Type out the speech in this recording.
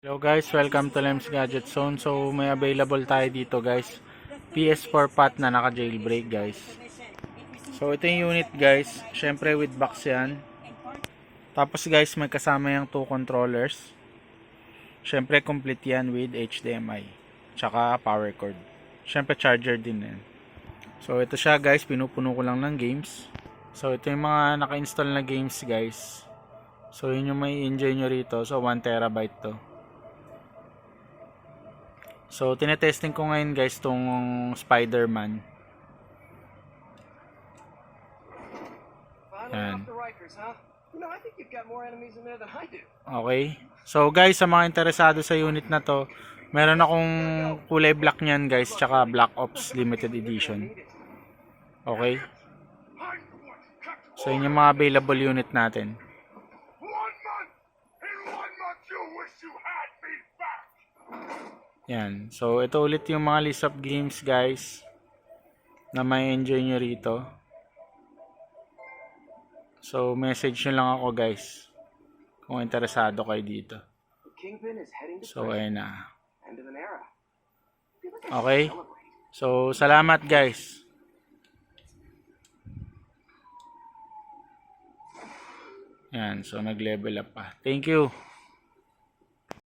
Hello guys, welcome to Lems Gadget Zone. So may available tayo dito guys, PS4 pot na naka jailbreak guys. So ito yung unit guys, syempre with box yan. Tapos guys may kasama yung 2 controllers. Syempre complete yan with HDMI, tsaka power cord. Syempre charger din yan. So ito siya guys, pinupuno ko lang ng games. So ito yung mga naka-install na games guys. So yun yung may enjoy nyo rito. So 1 terabyte to. So, tinetesting ko ngayon guys tong Spider-Man. Yan. Okay. So guys, sa mga interesado sa unit na to, meron akong kulay black niyan guys, tsaka Black Ops Limited Edition. Okay. So, yun yung mga available unit natin. Yan. So, ito ulit yung mga list of games guys na may enjoy nyo rito. So, message nyo lang ako guys kung interesado kayo dito. So, ayun na. Okay. So, salamat guys. Yan. So, nag-level up pa. Thank you.